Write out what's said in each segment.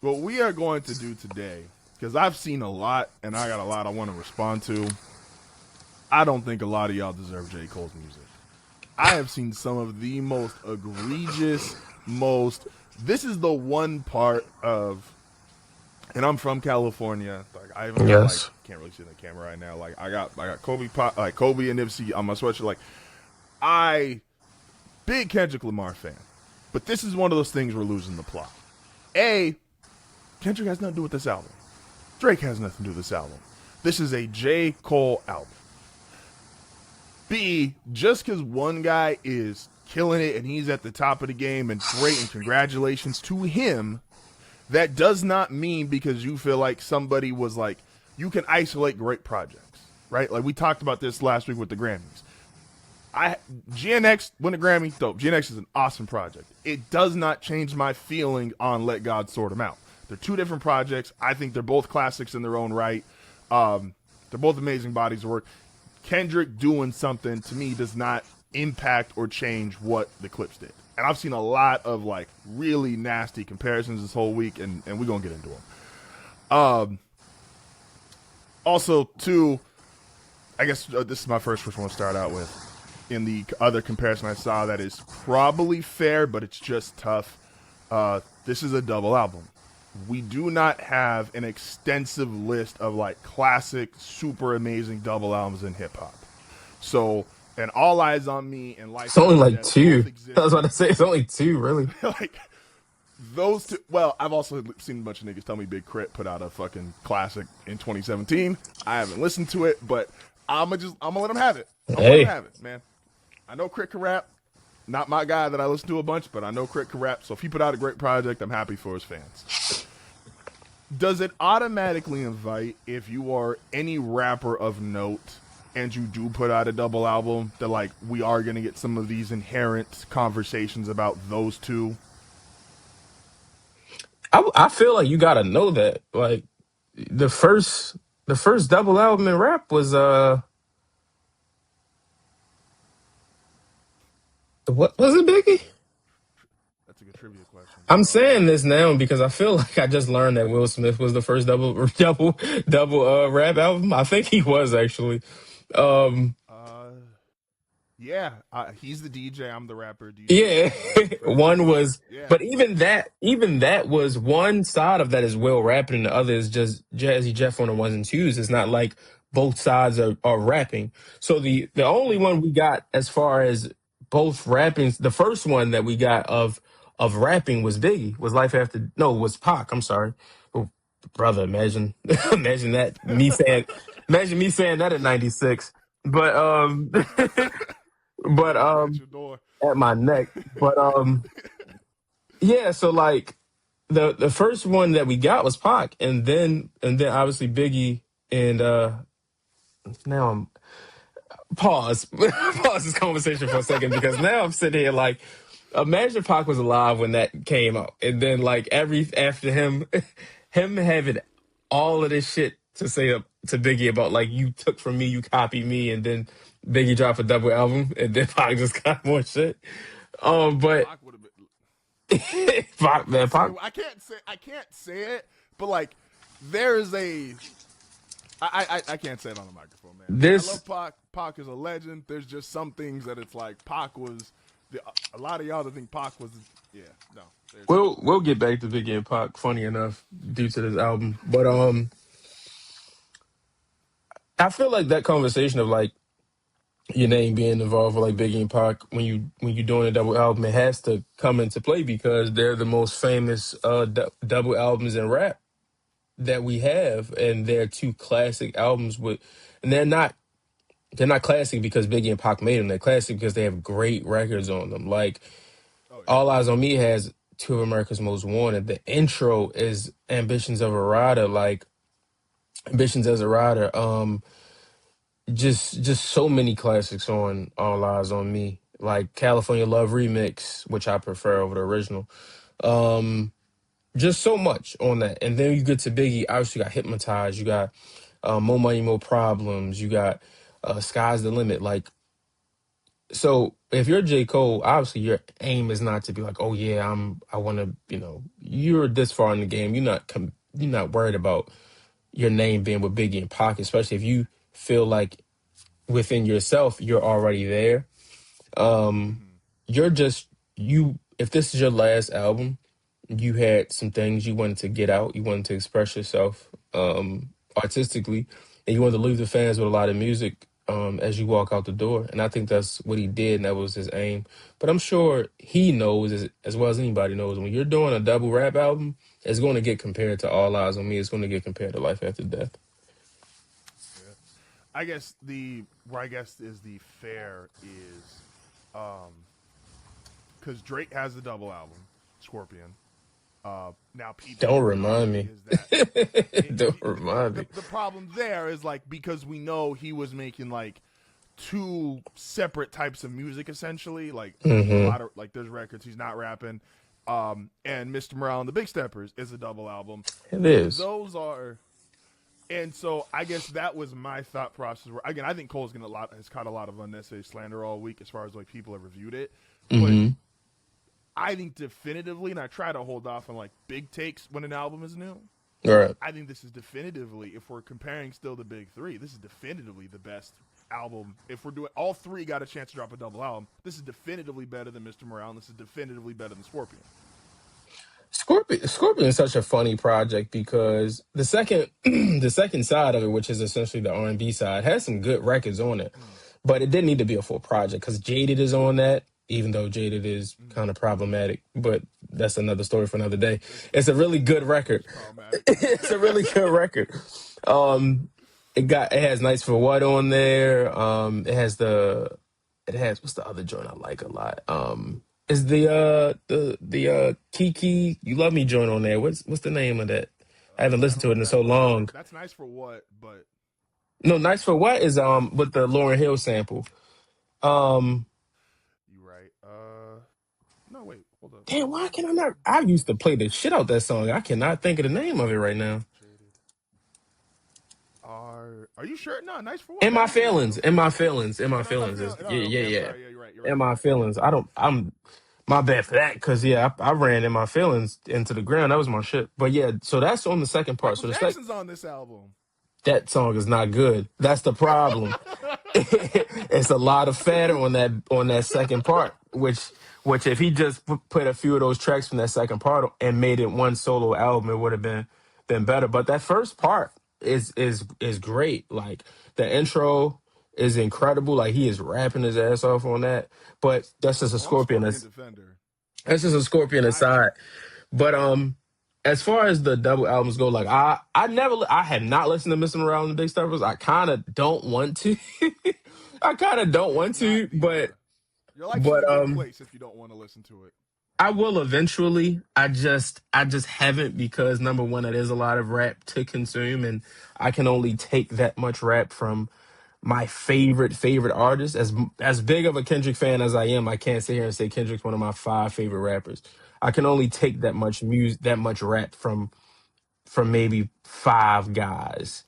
What we are going to do today, because I've seen a lot and I got a lot I want to respond to. I don't think a lot of y'all deserve J. Cole's music. I have seen some of the most egregious, this is the one part of, and I'm from California. Like I even got Yes. can't really see the camera right now. Like I got Kobe and Nipsey on my sweatshirt. Like I big Kendrick Lamar fan, but this is one of those things we're losing the plot. Kendrick has nothing to do with this album. Drake has nothing to do with this album. This is a J. Cole album. B, just because one guy is killing it and he's at the top of the game and great and congratulations to him, that does not mean because you feel like somebody was like, you can isolate great projects, right? Like we talked about this last week with the Grammys. GNX win a Grammy, dope. GNX is an awesome project. It does not change my feeling on Let God Sort Them Out. They're two different projects. I think they're both classics in their own right. They're both amazing bodies of work. Kendrick doing something to me does not impact or change what the Clips did. And I've seen a lot of like really nasty comparisons this whole week, and we're going to get into them. Also, too, I guess this is my first one to start out with. In the other comparison I saw that is probably fair, but it's just tough. This is a double album. We do not have an extensive list of like classic, super amazing double albums in hip hop. So, and All Eyes on Me and Life It's only After like Death two. both exist. I was about to say it's only two, really. Like those two. Well, I've also seen a bunch of niggas tell me Big Crit put out a fucking classic in 2017. I haven't listened to it, but I'm gonna let him have it. I'm gonna let him have it, man. I know Crit can rap. Not my guy that I listen to a bunch, but I know Crit can rap. So if he put out a great project, I'm happy for his fans. Does it automatically invite, if you are any rapper of note and you do put out a double album, that like we are going to get some of these inherent conversations about those two? I feel like you gotta know that. Like the first double album in rap was what was it, Biggie? That's a good trivia question. I'm saying this now because I feel like I just learned that Will Smith was the first double rap album. I think he was actually. Um Yeah, he's the DJ. I'm the rapper. DJ yeah, first one double. Yeah, was, yeah. but even that was one side of that is Will rapping and the other is just Jazzy Jeff on the ones and twos. It's not like both sides are rapping. So the only one we got as far as both rapping, the first one that we got of rapping was Biggie, was Life After, no, was Pac. I'm sorry. Oh, brother, imagine imagine that imagine me saying that at 96. But but At your door. at my neck. But yeah, so like the first one that we got was Pac, and then obviously Biggie, and now I'm pause pause this conversation for a second because now I'm sitting here like, imagine Pac was alive when that came out, and then like every after him him having all of this shit to say to Biggie about like, you took from me, you copied me, and then Biggie dropped a double album, and then Pac just got more shit. But Pac would have been. Pac, man, Pac. I can't say it, but like there is a. I can't say it on the microphone, man. I This love Pac. Pac is a legend. There's just some things that it's like Pac was. A lot of y'all that think Pac was. Yeah, no. we'll get back to Biggie and Pac. Funny enough, due to this album, but I feel like that conversation of like your name being involved with like Biggie and Pac when you're doing a double album, it has to come into play because they're the most famous double albums in rap that we have, and they're two classic albums and they're not classic because Biggie and Pac made them. They're classic because they have great records on them. Like Oh yeah. All Eyes on Me has two of America's Most Wanted. The intro is Ambitions of a Rider, like Ambitions as a Rider. Just so many classics on All Eyes on Me, like California Love Remix, which I prefer over the original. Um, just so much on that. And then you get to Biggie, obviously you got Hypnotized, you got More Money, More Problems, you got Sky's the Limit. Like So if you're J. Cole, obviously your aim is not to be like, oh yeah, I want to, you're this far in the game. You're not worried about your name being with Biggie and Pac, especially if you feel like within yourself you're already there. Um, Mm-hmm. you're just you. If this is your last album, you had some things you wanted to get out. You wanted to express yourself artistically, and you wanted to leave the fans with a lot of music as you walk out the door. And I think that's what he did, and that was his aim. But I'm sure he knows, as well as anybody knows, when you're doing a double rap album, it's going to get compared to All Eyes on Me. It's going to get compared to Life After Death. Yeah. I guess where I guess is the fair is, because Drake has the double album, Scorpion. Now Don't people's remind theory me. is that Don't remind me. the problem there is like because we know he was making like two separate types of music essentially. Like there's a Hmm. lot of like there's records he's not rapping. And Mr. Morale and the Big Steppers is a double album. It is. Those are, and so I guess that was my thought process. Where again, I think Cole's has caught a lot of unnecessary slander all week as far as like people have reviewed it, but Hmm. I think definitively, and I try to hold off on like big takes when an album is new. All right. I think this is definitively, if we're comparing still the big three, this is definitively the best album. If we're doing all three got a chance to drop a double album, this is definitively better than Mr. Morale, and this is definitively better than Scorpion. Scorpion is such a funny project because the second the second side of it, which is essentially the R&B side, has some good records on it, Mm, but it didn't need to be a full project because Jaded is on that. Even though Jaded is mm. kind of problematic, but that's another story for another day. It's a really good record. It's problematic. It's a really good record. Um, it has Nights for What on there. It has what's the other joint I like a lot? Is the Kiki You Love Me joint on there? What's the name of that? I haven't I listened don't to know it what in that so is. long. That's nice for what, but No, Nights for What is with the Lauryn Hill sample. Um, you right. No, wait, hold up. damn, why Where can I not? I used to play the shit out that song. I cannot think of the name of it right now. Jaded are you sure? No, nice for what? In That my is Lauryn feelings, Hill. in my feelings, in my Oh, no, my feelings feeling. is No, yeah, yeah, okay, I'm yeah. sorry. Yeah, you're right. You're In right. my feelings. I don't. I'm my bad for that because yeah, I ran in my feelings into the ground. That was my shit. But yeah, so that's on the second part. Michael So Jackson's on this album. that song is not good. That's the problem. It's a lot of fat on that second part, which if he just put a few of those tracks from that second part and made it one solo album, it would have been better. But that first part is great. Like the intro is incredible. Like he is rapping his ass off on that. But that's just a Oh, I'm a Scorpion. Scorpion defender. That's just a Scorpion I aside. But as far as the double albums go, like I had not listened to Mr. Morale and the Big Steppers. I kind of don't want to. I kind of don't it's want to, not the your life's in a but good place if you don't want to listen to it. I will eventually. I just haven't because number one, it is a lot of rap to consume, and I can only take that much rap from my favorite artist. As big of a Kendrick fan as I am, I can't sit here and say Kendrick's one of my five favorite rappers. I can only take that much music, that much rap from maybe five guys.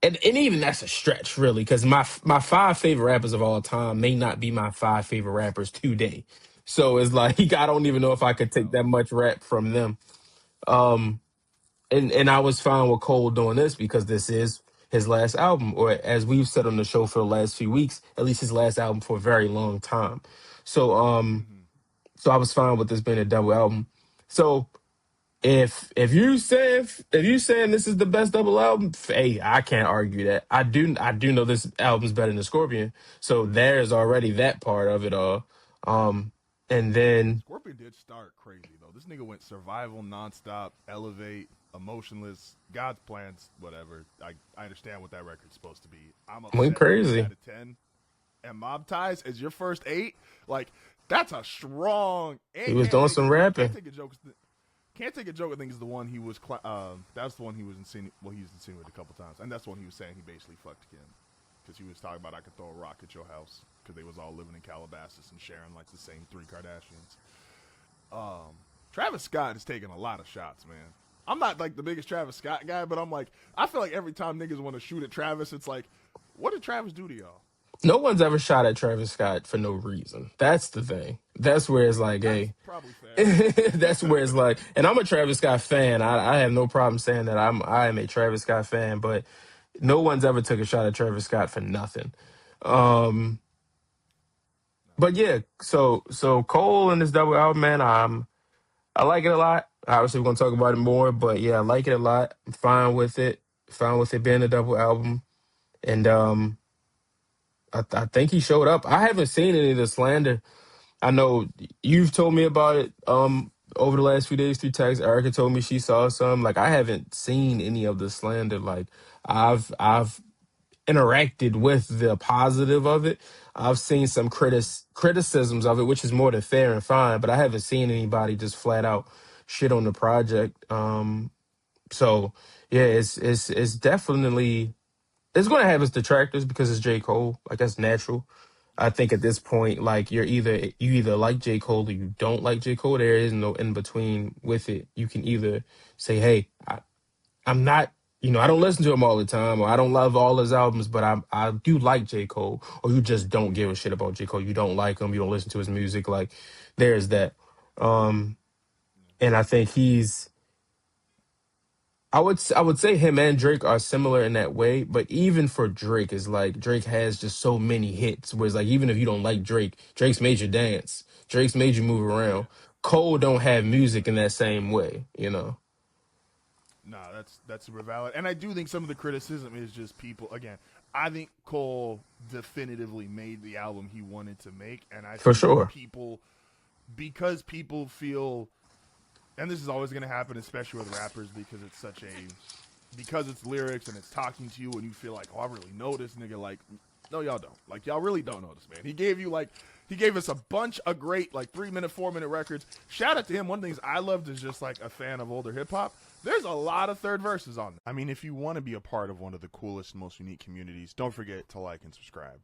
And even that's a stretch, really, because my five favorite rappers of all time may not be my five favorite rappers today. So it's like I don't even know if I could take Valid. that much rap from them. Um, and I was fine with Cole doing this because this is his last album, or as we've said on the show for the last few weeks, at least his last album for a very long time. So Mm-hmm. so I was fine with this being a double album. So if you saying this is the best double album, hey, I can't argue that. I do know this album's better than Scorpion, so there's already that part of it all. Um, and then Scorpion did start crazy though. This nigga went survival nonstop, elevate, emotionless, God's plans, whatever. I understand what that record's supposed to be. I'm went upset that it's crazy. at a 10. And Mob Ties as your first 8, like that's a strong He and was doing some can't rapping. take a joke. Can't take a joke. I think is the one he was. That's the one he was insinuating. Well, he was insinuated a couple times, and that's the one he was saying he basically fucked Kim because he was talking about I could throw a rock at your house because they was all living in Calabasas and sharing like the same 3 Kardashians. Travis Scott is taking a lot of shots, man. I'm not like the biggest Travis Scott guy, but I'm like I feel like every time niggas want to shoot at Travis, it's like, what did Travis do to y'all? No one's ever shot at Travis Scott for no reason. That's the thing. That's where it's like, That's hey, probably fair. that's where it's like, and I'm a Travis Scott fan. I have no problem saying that I am a Travis Scott fan, but no one's ever took a shot at Travis Scott for nothing. Um, but yeah, so Cole and this double album, man, I like it a lot. Obviously, we're gonna talk about it more, but yeah, I like it a lot. I'm fine with it. Fine with it being a double album, and I think he showed up. I haven't seen any of the slander. I know you've told me about it over the last few days through text. Erica told me she saw some. Like I haven't seen any of the slander. Like I've interacted with the positive of it. I've seen some criticisms of it, which is more than fair and fine, but I haven't seen anybody just flat out shit on the project. So yeah, it's definitely it's going to have its detractors because it's J. Cole. Like that's natural. I think at this point, like you either like J. Cole or you don't like J. Cole. There is no in between with it. You can either say, "Hey, I'm not, I don't listen to him all the time, or I don't love all his albums, but I do like J. Cole," or you just don't give a shit about J. Cole. You don't like him. You don't listen to his music. Like there's that. Um, and I think I would say him and Drake are similar in that way, but even for Drake is like Drake has just so many hits. Whereas like even if you don't like Drake, Drake's made you dance. Drake's made you move Yeah. around. Cole don't have music in that same way. No, that's super valid, and I do think some of the criticism is just people. Again, I think Cole definitively made the album he wanted to make, and I For think sure. people, because people feel, and this is always going to happen, especially with rappers, because it's lyrics and it's talking to you, and you feel like, oh, I really know this nigga. Like, no, y'all don't. Like, y'all really don't know this man. He gave us a bunch of great, like 3-minute, 4-minute records. Shout out to him. One of the things I loved is just like a fan of older hip hop. There's a lot of third verses on there. I mean, if you want to be a part of one of the coolest, most unique communities, don't forget to like and subscribe.